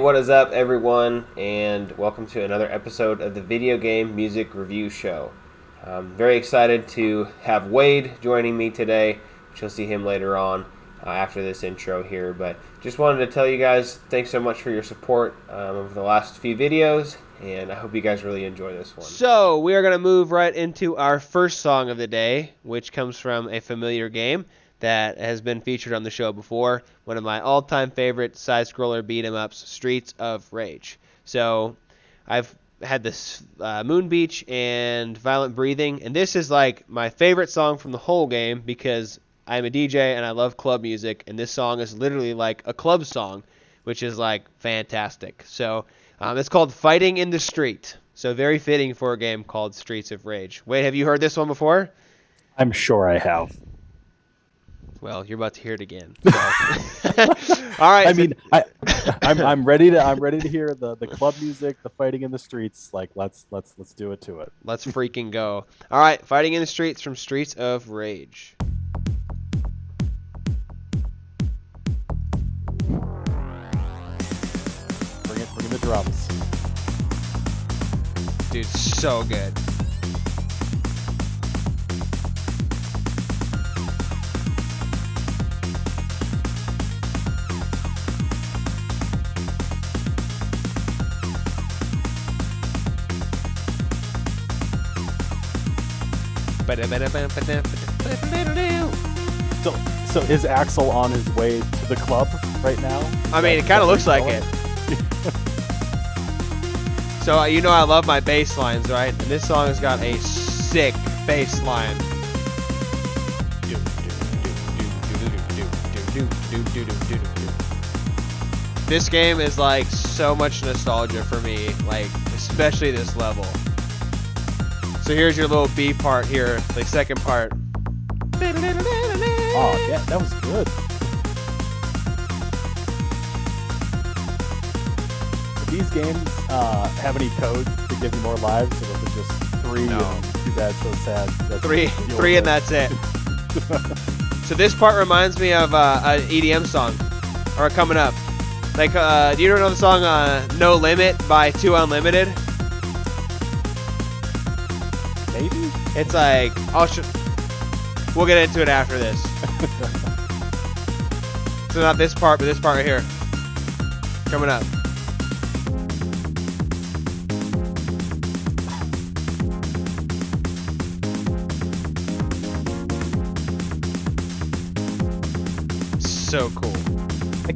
what is up, everyone, and welcome to another episode of the Video Game Music Review Show. I'm very excited to have Wade joining me today, which you'll see him later on after this intro here. But just wanted to tell you guys thanks so much for your support over the last few videos, and I hope you guys really enjoy this one. So we are going to move right into our first song of the day, which comes from a familiar game that has been featured on the show before. One of my all-time favorite side-scroller beat-em-ups, Streets of Rage. So I've had this Moon Beach and Violent Breathing, and this is like my favorite song from the whole game because I'm a DJ and I love club music, and this song is literally like a club song, which is like fantastic. So it's called Fighting in the Street. So very fitting for a game called Streets of Rage. Wait, have you heard this one before? I'm sure I have. Well, you're about to hear it again. So. All right. I mean, I'm ready to hear the club music, the fighting in the streets. Like, let's do it to it. Let's freaking go. All right, Fighting in the Streets from Streets of Rage. Bring the drums. Dude, so good. So is Axel on his way to the club right now? I mean, it kind of looks like it. So you know I love my bass lines, right? And this song has got a sick bass line. This game is like so much nostalgia for me, like especially this level. So here's your little B part here, the second part. Oh, yeah, that was good. Do these games have any code to give you more lives, or was it just three? No. And too bad, so sad. That's Three, and that's it. So this part reminds me of an EDM song, or coming up. Like, do you know the song "No Limit" by 2 Unlimited? Maybe. It's like we'll get into it after this. So not this part, but this part right here. Coming up. So cool. I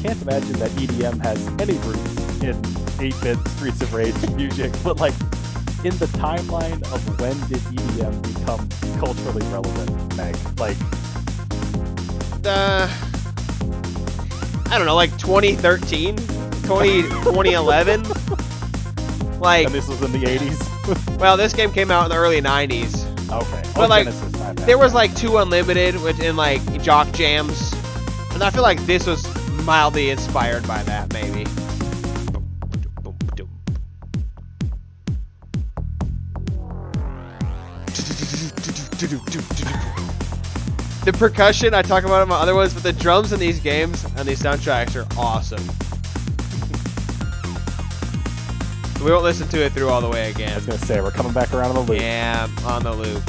can't imagine that EDM has any roots in 8-bit Streets of Rage music, but like in the timeline of when did EDM become culturally relevant, Meg? Like, I don't know, like 2013, 2011. Like, and this was in the 80s. Well, this game came out in the early 90s. Okay. But like, Genesis, there was like 2 Unlimited in like jock jams, and I feel like this was mildly inspired by that, maybe. The percussion, I talk about it in my other ones, but the drums in these games and these soundtracks are awesome. We won't listen to it through all the way again. I was going to say, we're coming back around on the loop. Yeah, on the loop.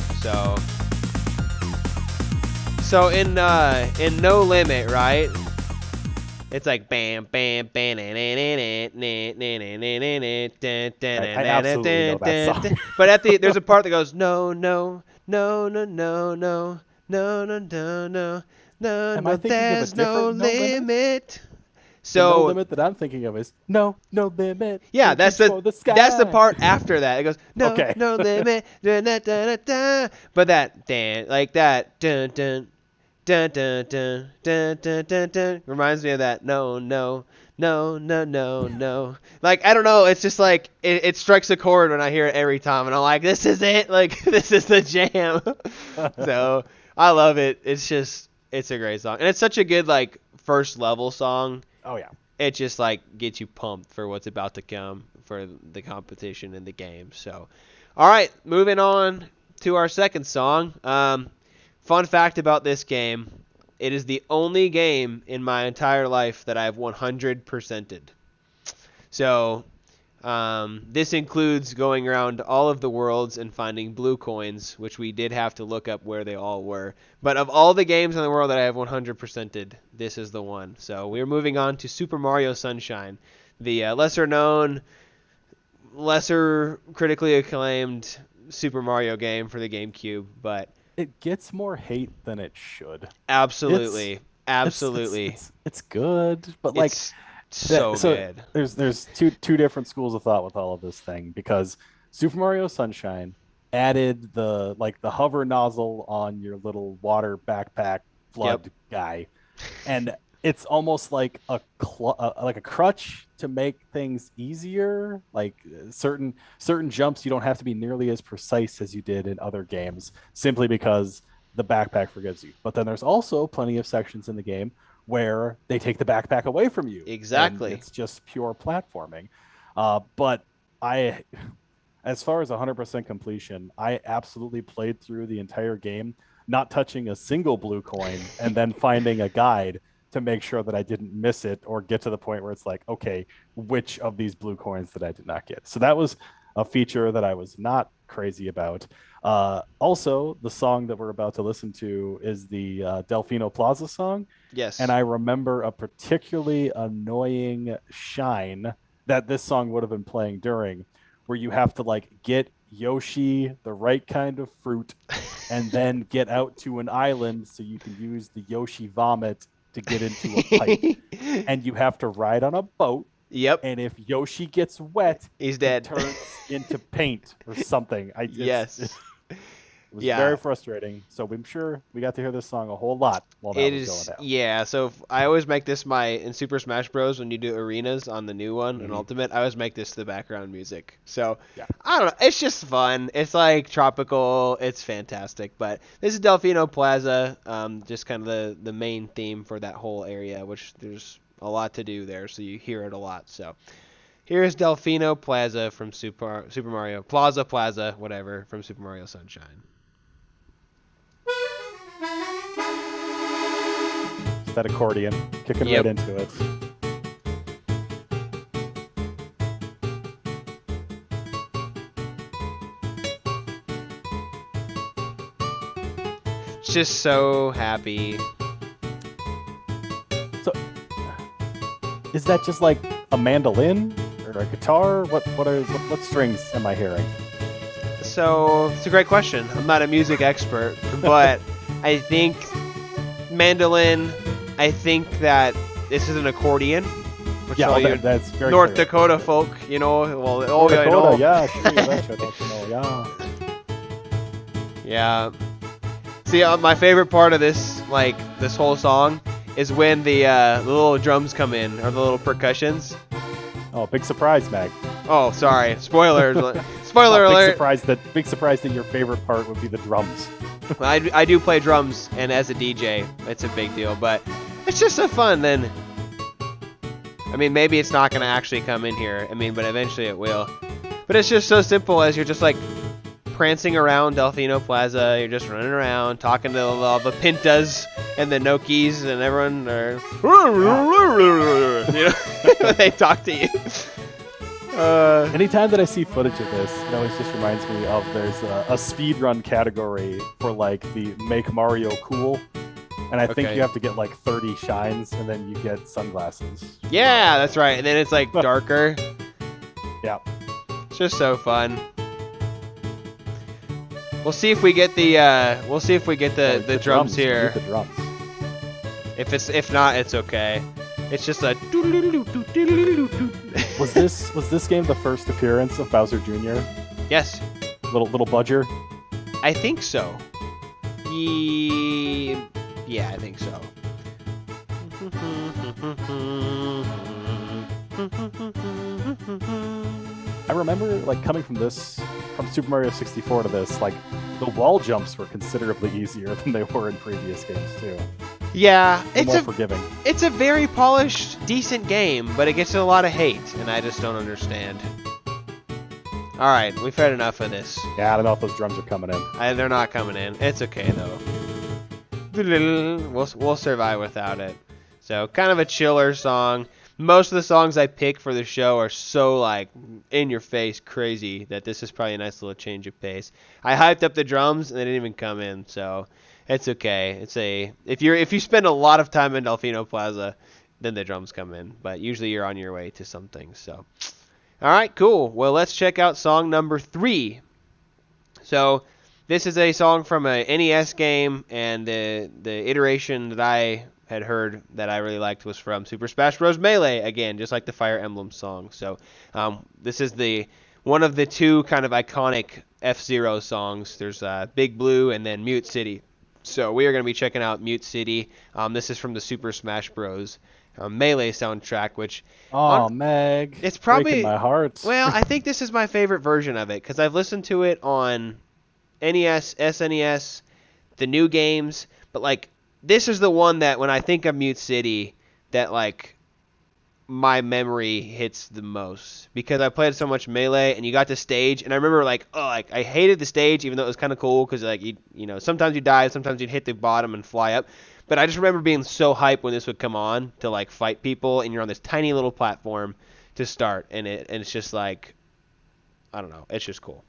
So in No Limit, right? It's like bam, bam, bam, I absolutely know that song. But there's a part that goes no, no, no, no, no, no, no, no, no, no, no, there's no limit. So the No Limit that I'm thinking of is no limit. Yeah, that's the part after that. It goes no, okay. No limit. Dun, dun, dun, dun. But that dun, like that dun dun dun dun dun dun dun dun dun reminds me of that no no no no no no. Like, I don't know, it's just like it strikes a chord when I hear it every time, and I'm like, this is it. Like, this is the jam. So I love it. It's a great song, and it's such a good like first level song. Oh yeah. It just like gets you pumped for what's about to come for the competition in the game. So, all right, moving on to our second song. Fun fact about this game, it is the only game in my entire life that I've 100%ed. So this includes going around all of the worlds and finding blue coins, which we did have to look up where they all were. But of all the games in the world that I have 100%ed, this is the one. So we're moving on to Super Mario Sunshine, the lesser known, lesser critically acclaimed Super Mario game for the GameCube, but it gets more hate than it should. absolutely, absolutely, it's good, but like it's so good. There's two different schools of thought with all of this thing, because Super Mario Sunshine added the hover nozzle on your little water backpack flood guy, and it's almost like a crutch to make things easier. Like certain jumps, you don't have to be nearly as precise as you did in other games, simply because the backpack forgives you. But then there's also plenty of sections in the game where they take the backpack away from you. Exactly. It's just pure platforming. But as far as 100% completion, I absolutely played through the entire game, not touching a single blue coin, and then finding a guide to make sure that I didn't miss it or get to the point where it's like, okay, which of these blue coins did I not get? So that was a feature that I was not crazy about. Also, the song that we're about to listen to is the Delfino Plaza song. Yes. And I remember a particularly annoying shine that this song would have been playing during, where you have to like get Yoshi the right kind of fruit and then get out to an island so you can use the Yoshi vomit to get into a pipe. And you have to ride on a boat. Yep. And if Yoshi gets wet, he's dead. It turns into paint or something. Yes. It was very frustrating. So I'm sure we got to hear this song a whole lot while that was going down. Yeah, so I always make this in Super Smash Bros. When you do arenas on the new one, in Ultimate, I always make this the background music. So, I don't know. It's just fun. It's like tropical. It's fantastic. But this is Delfino Plaza, just kind of the main theme for that whole area, which there's a lot to do there, so you hear it a lot. So here's Delfino Plaza from Super Mario Plaza, whatever, from Super Mario Sunshine. That accordion, kicking right into it. Just so happy. So, is that just like a mandolin or a guitar? What strings am I hearing? So it's a great question. I'm not a music expert, but I think mandolin. I think that this is an accordion. Which that's very North clear. Dakota folk, you know. Well, North Dakota, yeah, yeah. Yeah. See, my favorite part of this whole song, is when the little drums come in, or the little percussions. Oh, big surprise, Mag. Oh, sorry. Spoiler alert. Big surprise that your favorite part would be the drums. I do play drums, and as a DJ, it's a big deal, but it's just so fun. Then, I mean, maybe it's not going to actually come in here. I mean, but eventually it will. But it's just so simple as you're just like prancing around Delfino Plaza. You're just running around, talking to all the Pintas and the Nokis and everyone. You know, they talk to you. Anytime that I see footage of this, it always just reminds me of there's a speedrun category for like the Make Mario Cool. And I think you have to get like 30 shines and then you get sunglasses. Yeah, that's right. And then it's like darker. Yeah. It's just so fun. We'll see if we get the the drums here. The drums. If not, it's okay. It's just a. Was this game the first appearance of Bowser Jr.? Yes. Little Budger. I think so. Yeah, I think so. I remember like coming from Super Mario 64 to this, like the wall jumps were considerably easier than they were in previous games too. Yeah, more forgiving. It's a very polished, decent game, but it gets a lot of hate, and I just don't understand. All right, we've had enough of this. Yeah, I don't know if those drums are coming in. They're not coming in. It's okay though. We'll survive without it. So kind of a chiller song. most of the songs I pick for the show are so like in your face crazy that this is probably a nice little change of pace. I hyped up the drums and they didn't even come in, so it's okay. If you spend a lot of time in Delfino Plaza, then the drums come in, but usually you're on your way to something. So, all right, cool. Well, let's check out song number 3. So, this is a song from a NES game, and the iteration that I had heard that I really liked was from Super Smash Bros. Melee, again, just like the Fire Emblem song. So, this is one of the 2 kind of iconic F-Zero songs. There's Big Blue and then Mute City. So, we are going to be checking out Mute City. This is from the Super Smash Bros. Melee soundtrack, which Meg, it's probably breaking my heart. Well, I think this is my favorite version of it because I've listened to it on NES, SNES, the new games, but like this is the one that when I think of Mute City, that like my memory hits the most because I played so much Melee and you got to stage and I remember like I hated the stage even though it was kind of cool because like you know sometimes you die, sometimes you'd hit the bottom and fly up. But I just remember being so hyped when this would come on to like fight people, and you're on this tiny little platform to start, and it's just like, I don't know, it's just cool.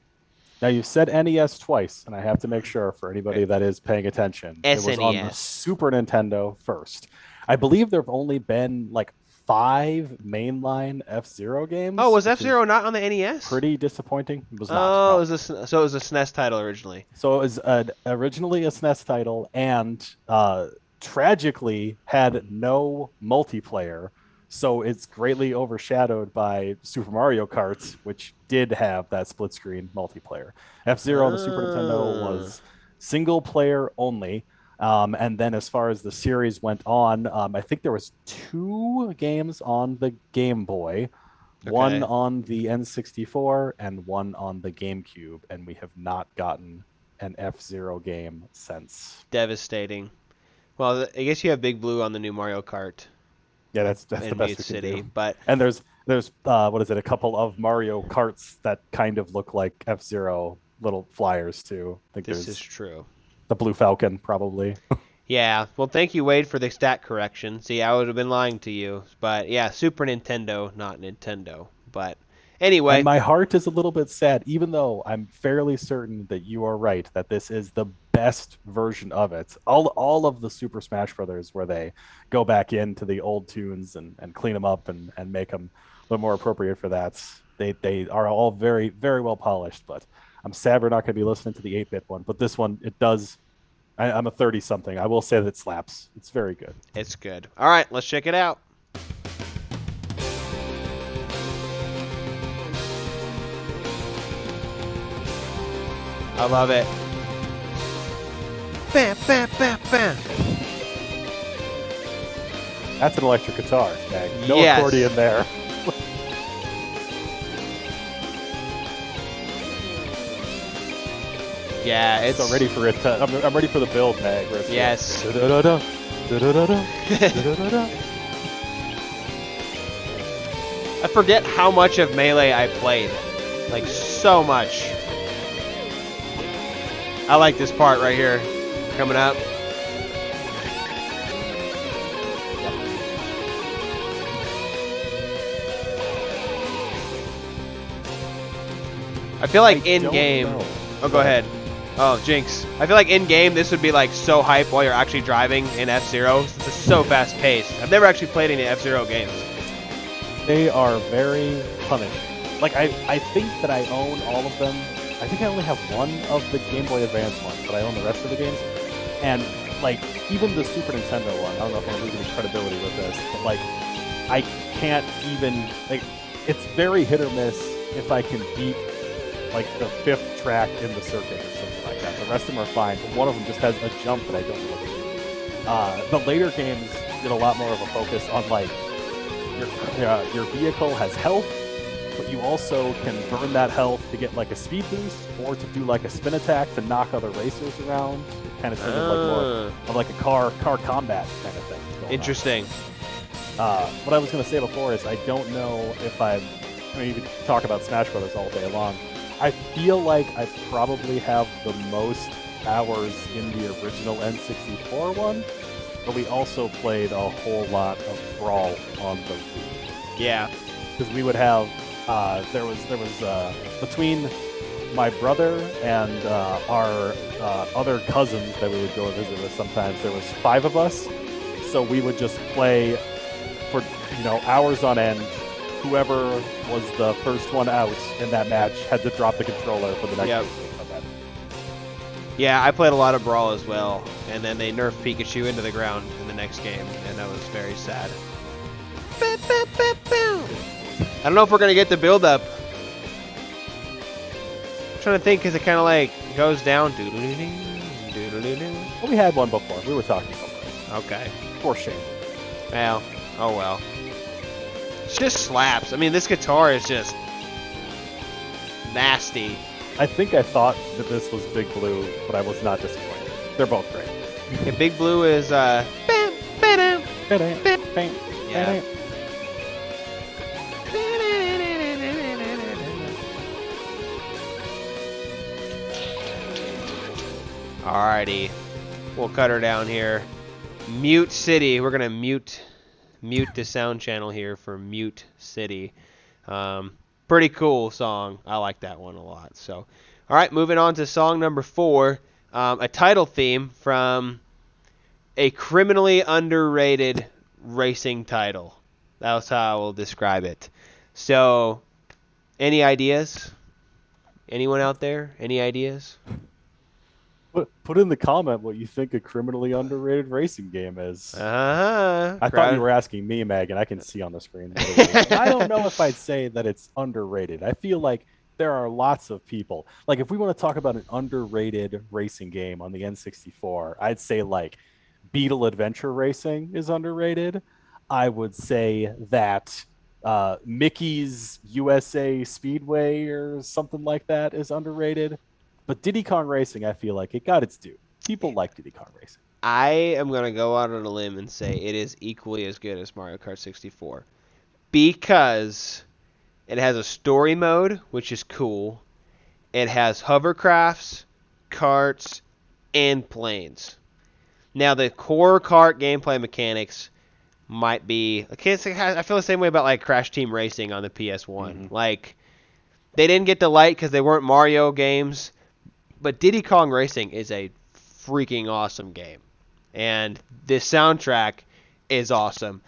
Now you said NES twice, and I have to make sure for anybody that is paying attention, SNES. It was on the Super Nintendo first. I believe there have only been like 5 mainline F-Zero games. Oh, was F-Zero not on the NES? Pretty disappointing. It was not. Oh, no. it was so it was a SNES title originally. So it was originally a SNES title, and tragically had no multiplayer, so it's greatly overshadowed by Super Mario Kart, which did have that split screen multiplayer. F-Zero on the Super Nintendo was single player only, and then as far as the series went on, I think there was 2 games on the Game Boy, one on the N64 and one on the GameCube, and we have not gotten an F-Zero game since. Devastating. Well, I guess you have Big Blue on the new Mario Kart. Yeah, that's the best Mute we City, can do. But and there's what is it? A couple of Mario Karts that kind of look like F-Zero little flyers too. I think this is true. The Blue Falcon probably. Yeah. Well, thank you, Wade, for the stat correction. See, I would have been lying to you, but yeah, Super Nintendo, not Nintendo. But anyway, and my heart is a little bit sad, even though I'm fairly certain that you are right that this is the best version of it. All of the Super Smash Brothers, where they go back into the old tunes and clean them up and make them a little more appropriate for that. They are all very, very well polished, but I'm sad we're not going to be listening to the 8-bit one. But this one, it does. I'm a 30-something. I will say that it slaps. It's very good. It's good. All right, let's check it out. I love it. Bam, bam, bam, bam. That's an electric guitar, Meg. No Yes. accordion there. Yeah, it's so ready for it. I'm ready for the build, Meg. Yes. Da-da-da-da, da-da-da-da, da-da-da-da. I forget how much of Melee I played. Like, so much. I like this part right here. Coming up. I feel like in-game... Oh, go ahead. Oh, Jinx. I feel like in-game this would be like so hype while you're actually driving in F-Zero. It's just so fast-paced. I've never actually played any F-Zero games. They are very punishing. Like, I think that I own all of them. I think I only have one of the Game Boy Advance ones, but I own the rest of the games. And, like, even the Super Nintendo one, I don't know if I'm losing any credibility with this, but, like, I can't even, like, it's very hit or miss if I can beat, like, the 5th track in the circuit or something like that. The rest of them are fine, but one of them just has a jump that I don't know what to do. The later games did a lot more of a focus on, like, your vehicle has health, but you also can burn that health to get like a speed boost or to do like a spin attack to knock other racers around. Kind of seems like more of like a car combat kind of thing. Interesting. What I was going to say before is I don't know if I mean, you could talk about Smash Brothers all day long. I feel like I probably have the most hours in the original N64 one, but we also played a whole lot of Brawl on the Wii. Yeah. Because we would have there was between my brother and our other cousins that we would go visit with sometimes, there was 5 of us, so we would just play for hours on end. Whoever was the first one out in that match had to drop the controller for the next Yep. person. Yeah, I played a lot of Brawl as well, and then they nerfed Pikachu into the ground in the next game, and that was very sad. I don't know if we're gonna get the build up. I'm trying to think, because it kind of like goes down. Well, we had one before. We were talking about this. Okay. For shame. Well, oh well. It just slaps. I mean, this guitar is just nasty. I think I thought that this was Big Blue, but I was not disappointed. They're both great. Yeah, Big Blue is yeah. Alrighty, we'll cut her down here. Mute City. We're gonna mute the sound channel here for Mute City. Pretty cool song. I like that one a lot. So, all right, moving on to song number 4, a title theme from a criminally underrated racing title. That's how I will describe it. So, any ideas? Anyone out there? Any ideas? Put in the comment what you think a criminally underrated racing game is. Uh-huh. I thought you were asking me, Megan. I can see on the screen what it is. I don't know if I'd say that it's underrated. I feel like there are lots of people. Like, if we want to talk about an underrated racing game on the N64, I'd say, like, Beetle Adventure Racing is underrated. I would say that Mickey's USA Speedway or something like that is underrated. But Diddy Kong Racing, I feel like it got its due. People like Diddy Kong Racing. I am going to go out on a limb and say it is equally as good as Mario Kart 64. Because it has a story mode, which is cool. It has hovercrafts, karts, and planes. Now, the core kart gameplay mechanics might be... I feel the same way about like Crash Team Racing on the PS1. Mm-hmm. Like, they didn't get the light because they weren't Mario games. But Diddy Kong Racing is a freaking awesome game. And this soundtrack is awesome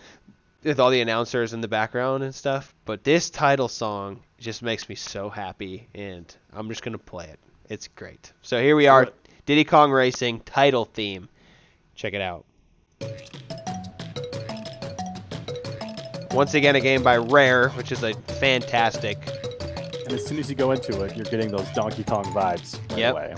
with all the announcers in the background and stuff. But this title song just makes me so happy, and I'm just going to play it. It's great. So here we are, Diddy Kong Racing title theme. Check it out. Once again, a game by Rare, which is a fantastic... And as soon as you go into it, you're getting those Donkey Kong vibes right away.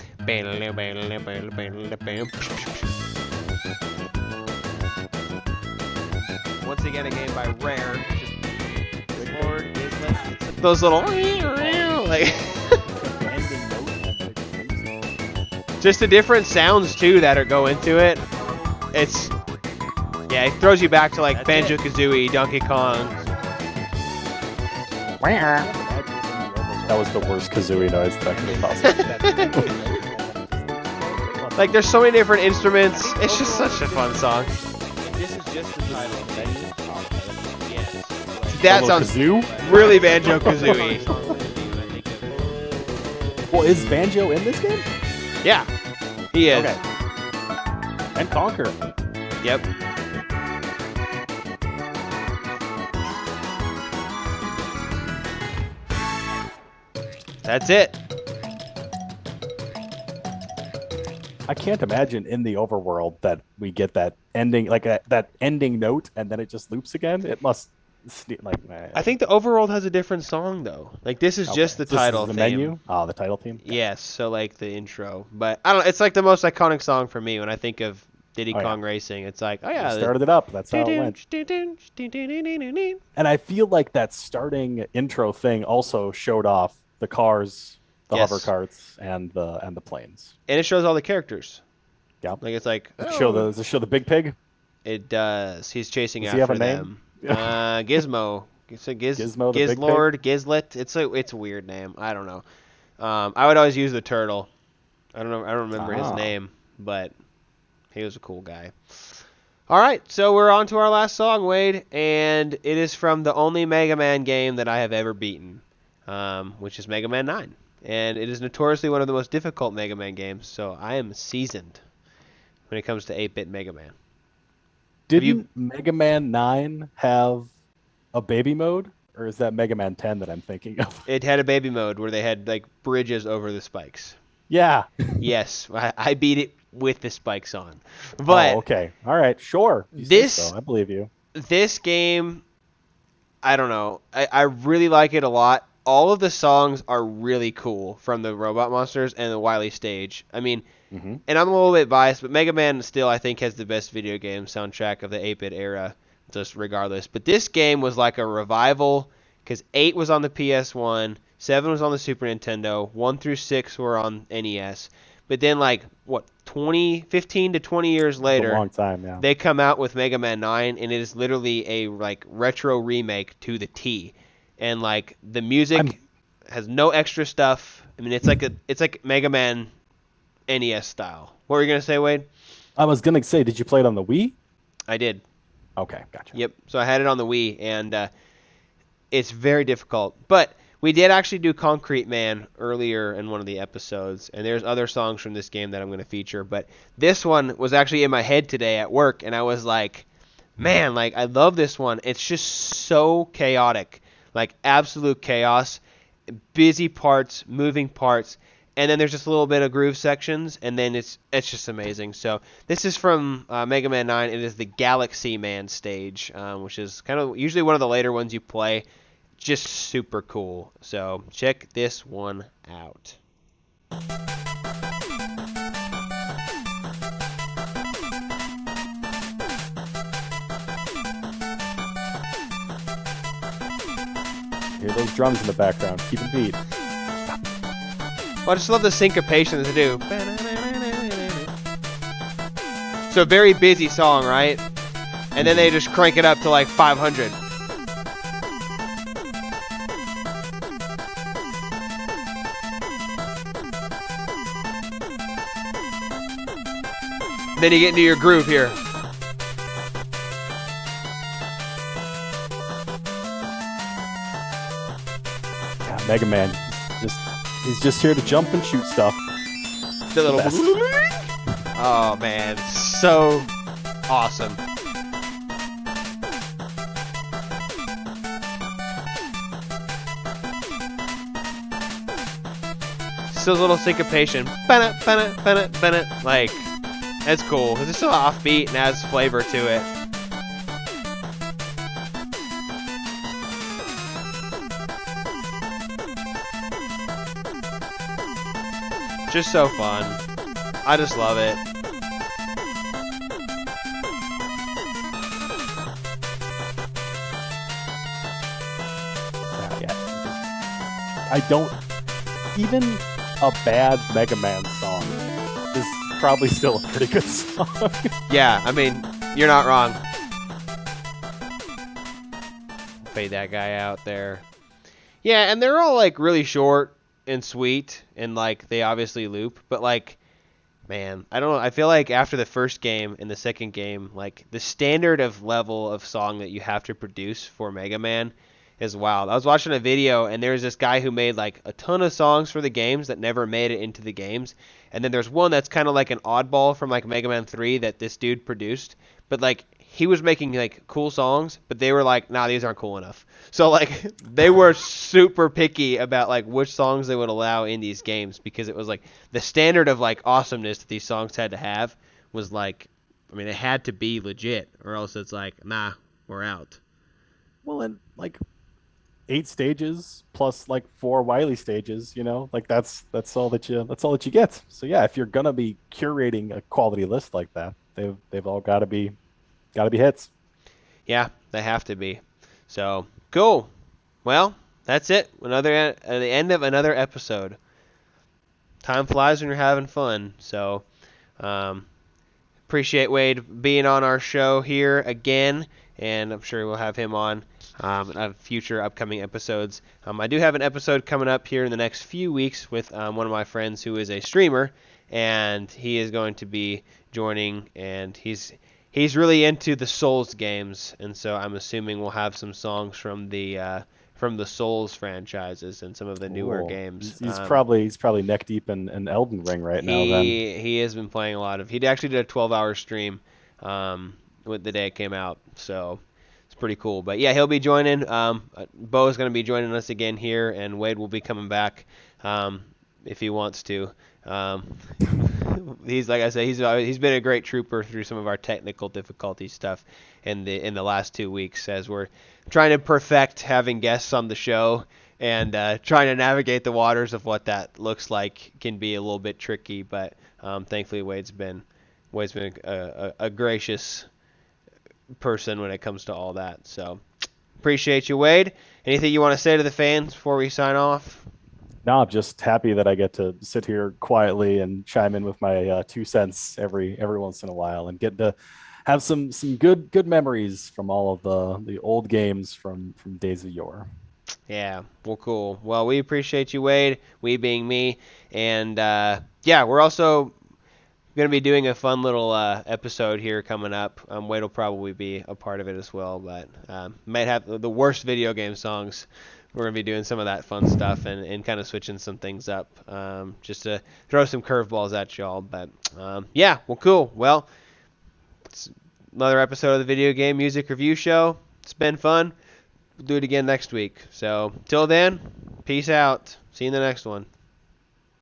Once again, a game by Rare. Those little like just the different sounds too that go into it. It throws you back to like Banjo-Kazooie, Donkey Kong. That was the worst Kazooie noise that could have possible. Like, there's so many different instruments. It's just such a fun song. This is just the title. Yes. That sounds Kazoo? really Banjo-Kazooie. Well, is Banjo in this game? Yeah, he is. Okay. And Conquer. Yep. That's it. I can't imagine in the overworld that we get that ending, like that ending note, and then it just loops again. It must, like. I think the overworld has a different song though. Like this is just the title the theme. menu. Oh, the title theme. Yes, so like the intro, but I don't. It's like the most iconic song for me when I think of Diddy Kong Racing. It's like, oh yeah, you started it up. That's how it went. And I feel like that starting intro thing also showed off the cars, the hover carts, and the planes. And it shows all the characters. Yeah. Like it's like Does it show the big pig? It does. He's chasing Does he have after a them. Gizmo. It's a Gizmo, the big Gizlord, Gizlet. It's a weird name. I don't know. I would always use the turtle. I don't know. I don't remember his name, but he was a cool guy. All right, so we're on to our last song, Wade, and it is from the only Mega Man game that I have ever beaten, which is Mega Man 9. And it is notoriously one of the most difficult Mega Man games, so I am seasoned when it comes to 8-bit Mega Man. Didn't Mega Man 9 have a baby mode? Or is that Mega Man 10 that I'm thinking of? It had a baby mode where they had like bridges over the spikes. Yeah. Yes, I beat it with the spikes on. But okay. All right. Sure. You say so. I believe you. This game, I don't know. I really like it a lot. All of the songs are really cool from the Robot Monsters and the Wily stage. I mean, and I'm a little bit biased, but Mega Man still, I think, has the best video game soundtrack of the 8-bit era, just regardless. But this game was like a revival because 8 was on the PS1, 7 was on the Super Nintendo, 1 through 6 were on NES. But then, like, 15 to 20 years later, a long time, yeah. They come out with Mega Man 9, and it is literally a like retro remake to the T. And like the music has no extra stuff. I mean, it's like Mega Man NES style. What were you gonna say, Wade? I was gonna say, did you play it on the Wii? I did. Okay, gotcha. Yep. So I had it on the Wii, and it's very difficult. But we did actually do Concrete Man earlier in one of the episodes, and there's other songs from this game that I'm going to feature. But this one was actually in my head today at work, and I was like, man, like I love this one. It's just so chaotic, like absolute chaos, busy parts, moving parts, and then there's just a little bit of groove sections, and then it's just amazing. So this is from Mega Man 9. It is the Galaxy Man stage, which is kind of usually one of the later ones you play. Just super cool. So check this one out. Hear those drums in the background. Keep it beat. Well, I just love the syncopation that they do. So very busy song, right? And then they just crank it up to like 500. Then you get into your groove here. God, Mega Man, he's just here to jump and shoot stuff. The little oh man, so awesome. Still a little syncopation. Like, that's cool because it's so offbeat and adds flavor to it. Just so fun. I just love it. I don't even a bad Mega Man song is probably still a pretty good song. Yeah, I mean, you're not wrong. Fade that guy out there. Yeah, and they're all like really short and sweet, and like they obviously loop, but like, man, I don't know. I feel like after the first game and the second game, like the standard of level of song that you have to produce for Mega Man is wild. I was watching a video, and there's this guy who made like a ton of songs for the games that never made it into the games. And then there's one that's kind of like an oddball from like Mega Man 3 that this dude produced. But like he was making like cool songs, but they were like, nah, these aren't cool enough. So like they were super picky about like which songs they would allow in these games, because it was like the standard of like awesomeness that these songs had to have was like, I mean, it had to be legit, or else it's like, nah, we're out. Well, and like 8 stages plus like 4 Wily stages, you know, like that's all that you get. So yeah, if you're gonna be curating a quality list like that, they've all got to be hits. Yeah, they have to be. So cool. Well, that's it. The end of another episode. Time flies when you're having fun. So appreciate Wade being on our show here again, and I'm sure we'll have him on future upcoming episodes. I do have an episode coming up here in the next few weeks with one of my friends who is a streamer, and he is going to be joining, and he he's really into the Souls games, and so I'm assuming we'll have some songs from the Souls franchises and some of the newer Cool. Games. He's probably neck deep in Elden Ring right now. Then He has been playing a lot of. He actually did a 12-hour stream with the day it came out, so it's pretty cool. But yeah, he'll be joining. Bo's going to be joining us again here, and Wade will be coming back if he wants to. He's like I said, he's been a great trooper through some of our technical difficulty stuff in the last 2 weeks as we're trying to perfect having guests on the show and trying to navigate the waters of what that looks like can be a little bit tricky. But thankfully, Wade's been a gracious person when it comes to all that. So appreciate you, Wade. Anything you want to say to the fans before we sign off? no, I'm just happy that I get to sit here quietly and chime in with my 2 cents every once in a while, and get to have some good memories from all of the old games from days of yore. Yeah, well, cool. Well, we appreciate you, Wade, we being me. And yeah, we're also going to be doing a fun little episode here coming up. Wade will probably be a part of it as well, but might have the worst video game songs. We're going to be doing some of that fun stuff and kind of switching some things up just to throw some curveballs at y'all. But yeah, well, cool. Well, it's another episode of the Video Game Music Review Show. It's been fun. We'll do it again next week. So, till then, peace out. See you in the next one.